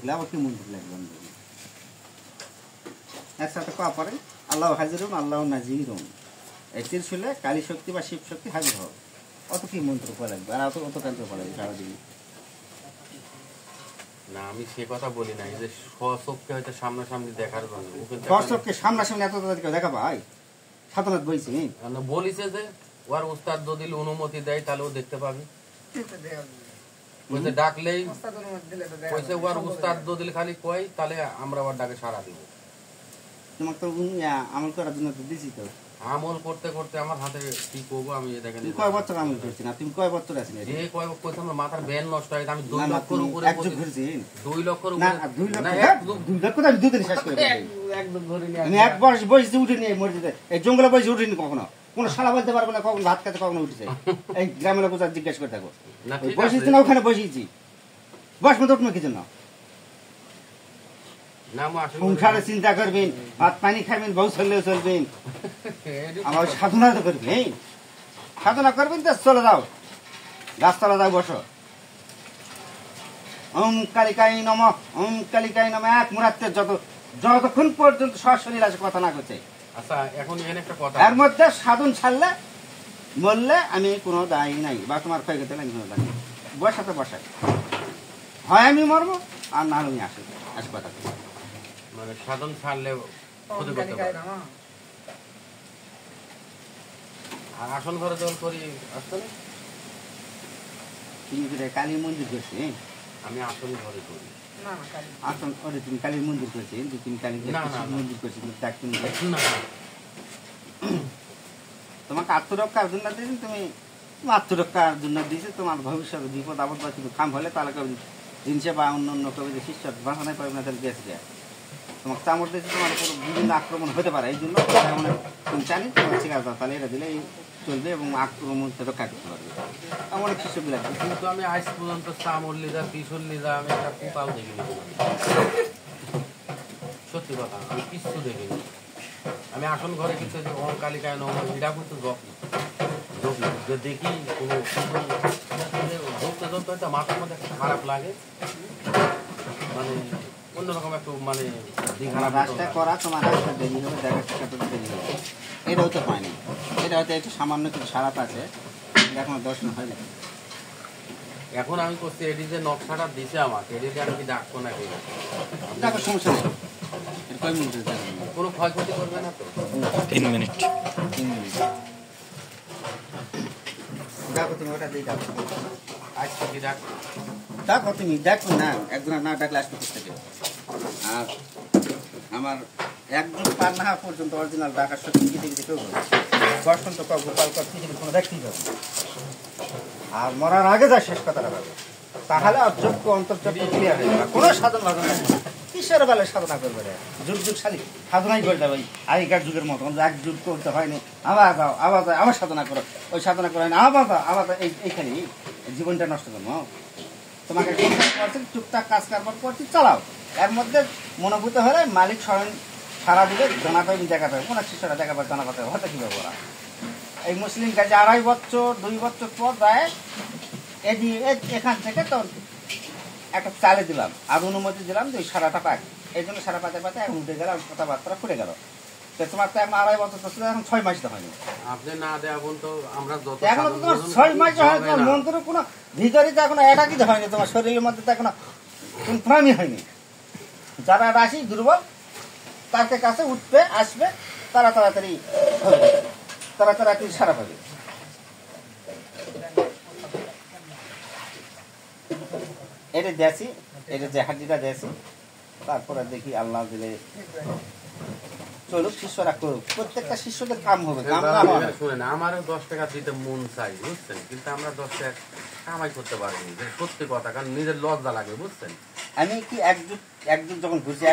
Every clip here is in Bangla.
দেখলে আবার কি মন্ত্র লাগবে একসাথে কোয়া পরে আল্লাহ হাজিরুন আল্লাহ নাজিরুন এই ত্রিশূলে কালী শক্তি বা শিব শক্তি হাজির হবে। অত কি মন্ত্র কোয়া লাগবে আর অত কান্ত কোয়া লাগবে সারাদিন? না আমি সে কথা বলি না, এই যে স্বচক্ষে হয়তো সামনাসামনি দেখার জন্য। স্বচক্ষে সামনাসামনি এত দেখা ভাই সাধনাথ বইছি বলিছে যে ওর উস্তাদ যদি অনুমতি দেয় তাহলে ও দেখতে পাবি। ডাকলেই কইছে ওর উস্তাদ যদি খালি কয় তাহলে আমরা ওর ডাকে সাড়া দিব। তোমাকে তো আমল করার জন্য তো দিছি তো। আমল করতে করতে আমার হাতে কি করবো আমি দেখেন। কয় বছর আমল করছি না? তুমি কয় বছর আছেন? যে কয় বছর আমার মাথার ব্যান নষ্ট হয়। আমি 2 লক্ষের উপরে 2 লক্ষের উপরে না 2 লক্ষ তো আমি দুদিন শেষ করে একদম ধরে নিয়ে আমি এক বয়স বয়সে উঠে নিয়ে মসজিদে এই জঙ্গলে বয়সে উঠিনি কখনো। কোনো শালা বলতে পারবে না কখন ভাত খেতে কখনো উঠেছে। এই গ্রামের লোক জিজ্ঞেস করে থাকো বসেছি না ওখানে বসেছি বস মতো উঠবো কি জন্য? সংসারে চিন্তা করবেন, ভাত পানি খাবেন, বউ চললেও চলবেন, আমার সাধনা তো করবেন। সাধনা করবেন তো চলে যাও গাছতলা যাও বসো। ওম কালিকাই নম ওম কালিকাই নম এক মুরাত্তের যতক্ষণ পর্যন্ত সশরীর আছে কথা না করছে। আচ্ছা এখন এখানে একটা কথা, এর মধ্যে সাধন ছাড়লে মরলে আমি কোনো দায়ী নাই বা তোমার ক্ষয় করতে আমি কোনো দায়ী। বসাতে বসাই হয় আমি মরবো আর না আমি আসি কথা মানে সাধন ছাড়লে ক্ষতি করতে পারে। আর আসল ঘরে জল করি আসতে না তুমি কালী মন্দির করছি? আমি আসল ঘরে করি। আসল ঘরে তুমি কালীর মন্দির করছি? তুমি কালী মন্দির করছি তোমাকে আত্মরক্ষার জন্য দিয়েছেন। তুমি আত্মরক্ষার জন্য দিয়েছে তোমার ভবিষ্যতে বিপদ আপদ বা কিছু খাম হলে তাহলে কেউ জিনিসে বা অন্য অন্য কবি শিষ্য বাঁচানাই পারবে না, তাহলে বেঁচে যায়। তোমাকে চামড় দিয়েছে তোমার উপর বিভিন্ন আক্রমণ হতে পারে, এই জন্য তুমি জানি তোমার শিকার দাও তাহলে এটা দিলে চলবে এবং আক্রমণ রক্ষা করতে পারবে। অনেক শিষ্য লাগবে। কিন্তু আমি আজ পর্যন্ত চামড় লিজা পিছল লিজা আমি একটা কুপাও দেখিনি। সত্যি কথা আমি কিচ্ছু দেখিনি। আমি আসল ঘরে কিছু কালিকায় এটা কিন্তু যে দেখি কোনো ধরতে ধরতে হয়তো মাথার মধ্যে একটা খারাপ লাগে, মানে অন্যরকম একটু মানে রাস্তা করা তোমার রাস্তা দেরি হবে, দেখা সাক্ষাৎ দেরি হবে। এটাও তো হয়নি, এটা হয়তো একটু সামান্য কিছু খারাপ আছে, এখনো দর্শন হয়নি। এখন আমি করছি এটি যে নকশাটা দিছে আমাকে, এটিতে আমি কি ডাকবো নাকি? দেখো সমস্যা নেই, কোনো ক্ষয়ক্ষতি করবে না তো? 3 মিনিট। দেখো তুমি ওটা দিয়ে ডাকো, আজকে কি ডাক দেখো তুমি দেখো না, একজন না ডাকলে আসবে থেকে। আর আমার একজন পার না পর্যন্ত অরিজিনাল ডাকার সত্যি কেটে কেটে কেউ বসন্ত গোপাল পৃথিবীর কোনো দেখতেই হবে। আর মরার আগে যা শেষ কথাটা হবে, তাহলে অযোগ্য অন্তর্যোগ্য ক্লিয়ার হয়ে যাবে। কোনো সাধন ভাবনা নেই, ঈশ্বরের বেলায় সাধনা করবে না, যুগ যুগ শালী সাধনাই করে যাবে। আগেকার যুগের মতো এক যুগ করতে হয়নি, আবার যাও আবার যাও আবার সাধনা করো, ওই সাধনা করো না আবার যাও আবার এইখানে জীবনটা নষ্ট করবো। তোমাকে টুকটাক কাজ কারবার করছি চালাও, এর মধ্যে মনোভূত হলে মালিক স্বয়ং সারা দিকে জানাতে হবে, দেখাতে হবে। অনেক শিষ্যরা দেখাবে জানাতে হবে, হয়তো কীভাবে ওরা এই মুসলিম কাজে 2.5 বছর 2 বছর পর যায় এখান থেকে তো একটা চালে দিলাম আর অনুমতি দিলাম যে ওই সারাটা পাক, এই জন্য সারা পাতে পাতে এখন উঠে গেল, কথাবার্তা ফুটে গেল। তোমার তো এখন 2.5 বছর তো ছিল, এখন 6 মাস তো হয়নি। আপনি না দেয়া তো আমরা এখন তো তোমার 6 মাস হয়, তোমার মন্ত্র কোনো ভিতরে তো এখনো এটা কিছু হয়নি, তোমার শরীরের মধ্যে তো এখনো কোন প্রাণী হয়নি। যারা রাশি দুর্বল তার কাছে উঠবে আসবে, তারা তাড়াতাড়ি হবে, তারা তাড়াতাড়ি সারা পাবে। এটা দেখি, এটা যে হাড্ডিটা দেখি, তারপরে দেখি আল্লাহ দিলে চলুক, শিষ্যরা করুক, প্রত্যেকটা শিষ্যদের কাম হবে। শুনেন আমারও 10 টাকা দিতে মন চাই বুঝছেন, কিন্তু আমরা 10 টাকা কামাই করতে পারিনি, সত্যি কথা, কারণ নিজের লজ্জা লাগে বুঝছেন। আমি কি একযুগ যখন ঘুরছি,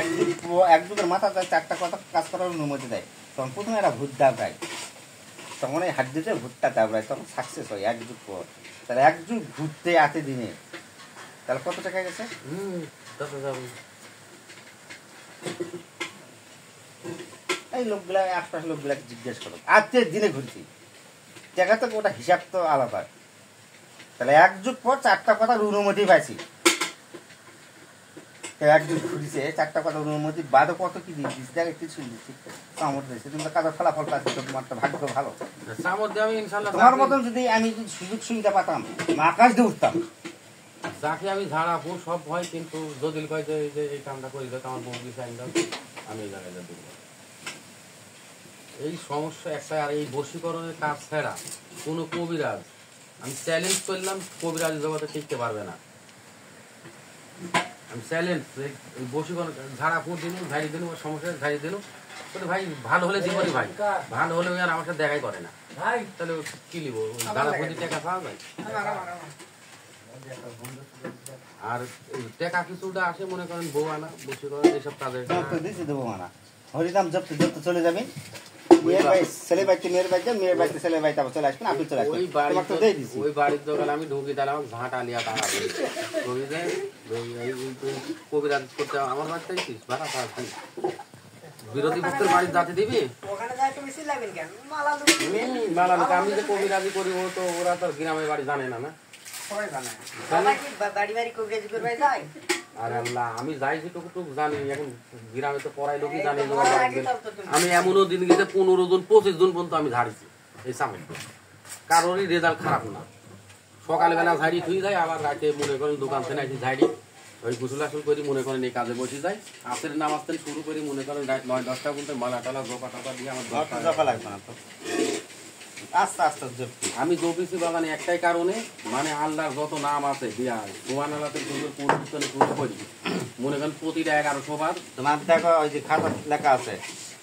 এক যুগের মাথা 4টা কথা কাজ করার অনুমতি দেয়, তখন প্রথমে এরা ভূত দাবড়ায়, তখন এই হাড্ডিতে ভূতটা দাবড়ায়, তখন সাকসেস হয় 1 যুগ পর। তাহলে 1 যুগ ঘুরতে 8 দিনে তাহলে কত টাকা গেছে? এই লোকগুলা আশপাশ লোকগুলাকে জিজ্ঞেস করো, আজকের দিনে ঘুরছি টাকা তো ওটা হিসাব তো আলাদা। তাহলে 1 যুগ পর 4টা কথার অনুমতি পাইছি, একদিন ঘুরিছে 4টা কথা অনুমতি বাদে কত কি দিচ্ছিস দেখে কিছু দিচ্ছি চামড় দিয়েছে তুমি তো কাজের ফলাফল পাচ্ছি তো তোমার তো ভাগ্য ভালো চামড় দিয়ে আমি ইনশাল্লাহ তোমার মতন যদি আমি যদি সুযোগ সুবিধা পাতাম আকাশ দিয়ে উঠতাম যাকে আমি ঝাড়াবো সব হয়, কিন্তু যদি কয় যে এই কামটা করি তো আমার বউ কিছু আইন দাও, আমি এই জায়গায় দেবো। এই সমস্যা একটা। আর এই বশীকরণের কাজ ছাড়া কোনো কবিরাজ, আমি চ্যালেঞ্জ করলাম, কবিরাজ জগতে টিকতে পারবে না। আমি চ্যালেঞ্জ, এই বশীকরণ ঝাড়া ফুট দিন, ঝাড়িয়ে দিন, সমস্যা ঝাড়িয়ে দিন, বলে ভাই ভালো হলে জীবনই ভাই, ভালো হলে আর আমার সাথে দেখাই করে না, তাহলে কি নিব? ঝাড়া ফুট টাকা পাওয়া যায়। আর টাকা কিছুটা আসে মনে করেন বউ আনা, বশীকরণ এইসব কাজে দিয়েছি দেবো মানা হরিদাম জপ্ত জপ্ত চলে যাবেন। ছেলে বাড়িতে মেয়ের বাড়িতে, মেয়ের বাড়িতে ছেলের বাড়িতে আবার চলে আসবেন, আপনি চলে আসবেন। ওই বাড়ির দোকান আমি ঢুকি, তাহলে আমার ঝাঁট আলিয়া টাকা ঢুকি যায়। কবিরাজ করতে আমার বাড়িতে আইছিস ভাড়া পাচ্ছি, বিরোধী পক্ষের বাড়ির যাতে দিবি মালা লোক। আমি যে কবিরাজি করি ও তো, ওরা তো গ্রামের বাড়ি জানে না। না আর আল্লাহ, আমি যাই যেটুকু জানি, এখন গ্রামে তো পড়াই লোকই জানি। আমি এমনও দিন গেছে 15 জন 25 জন পর্যন্ত আমি ঝাড়িছি এই সামনে, কারোরই রেজাল্ট খারাপ না। সকালবেলা ঝাড়ি থুই যায়, আবার রাতে মনে করেন দোকান থেকে আইসি ঝাড়ি, ওই গুসল আসল করি, মনে করেন এই কাজে বসে যায়। আসের নামাজ থেকে শুরু করি, মনে করেন রাত 9-10টা পর্যন্ত মালা টালা জোপা টোপা দিয়ে আমার জপা লাগবে না তো, আস্তে আস্তে আমি জপিছি বাগানে একটাই কারণে, মানে আল্লাহর যত নাম আছে দিয়া গোয়ান আল্লাহতে শুরু করি, মনে করেন প্রতিটা 1100 বার। তোমার দেখো ওই যে খাতা লেখা আছে,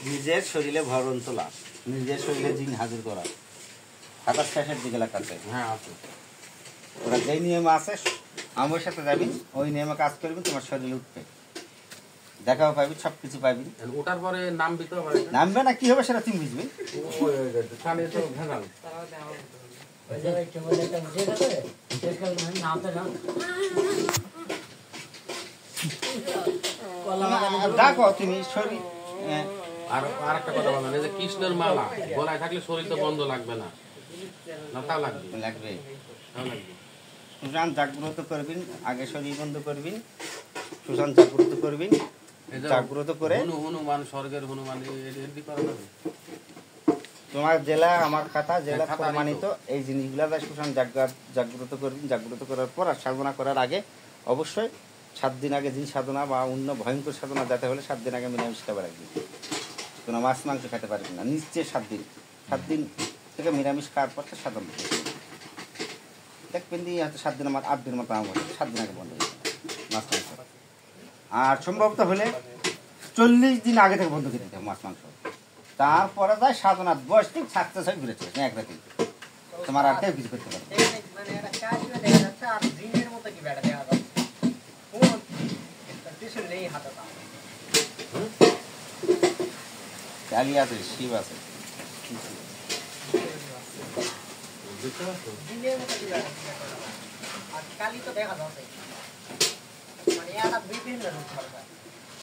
নিজের শরীরে ভরণ তোলা, নিজের শরীরে জিন হাজির করা, খাতার শেষের দিকে লেখা আছে। হ্যাঁ আছে। ওরা যেই নিয়মে আছে আমার সাথে যাবি, ওই নিয়মে কাজ করবি, তোমার শরীরে উঠবে, দেখাও পাবি, সবকিছু পাবি। ওটার পরে নামবি তো, নামবে না কি হবে সেটা তুমি বুঝবি। দেখো তুমি শরীর। আর একটা কথা বললাম, এই যে কৃষ্ণের মালা গলায় থাকলে শরীর তো বন্ধ লাগবে না, না তা লাগবে? লাগবে। তা লাগবে। সুশান জাগ্রত করবেন, আগে শরীর বন্ধ করবেন, সুশান জাগ্রত করবেন, জাগ্রত করে হনুমান, স্বর্গের হনুমান, তোমার জেলা আমার খাতা জেলা প্রমাণিত এই জিনিসগুলা সুশান জাগ্রত করবেন। জাগ্রত করার পর আর সাধনা করার আগে অবশ্যই 7 দিন আগে যে সাধনা বা অন্য ভয়ঙ্কর সাধনা যাতে হলে 7 দিন আগে নিরামিষ খাবার রাখবেন, কোনো মাছ মাংস খেতে পারবেন না নিশ্চয়। 7 দিন থেকে নিরামিষ খাওয়ার পর সাধনা দেখবেন দিয়ে হয়তো 7 দিনের মতো 8 দিনের মতো আমার 7 দিন আগে বন্ধ হয়ে যাবে মাছ মাংস। আর সম্ভবত হলে 40 দিন আগে থেকে বন্ধ করে দিতে হবে মাছ মাংস। তারপরে যায় সাধনার বয়স ঠিক সাকসেস হয়ে ঘুরেছে এক রাতে, তোমার আর কেউ কিছু করতে পারবে। কালী আছে, শিব আছে, কালি তো দেখা যাচ্ছে, মানে একটা বিভিন্ন রূপ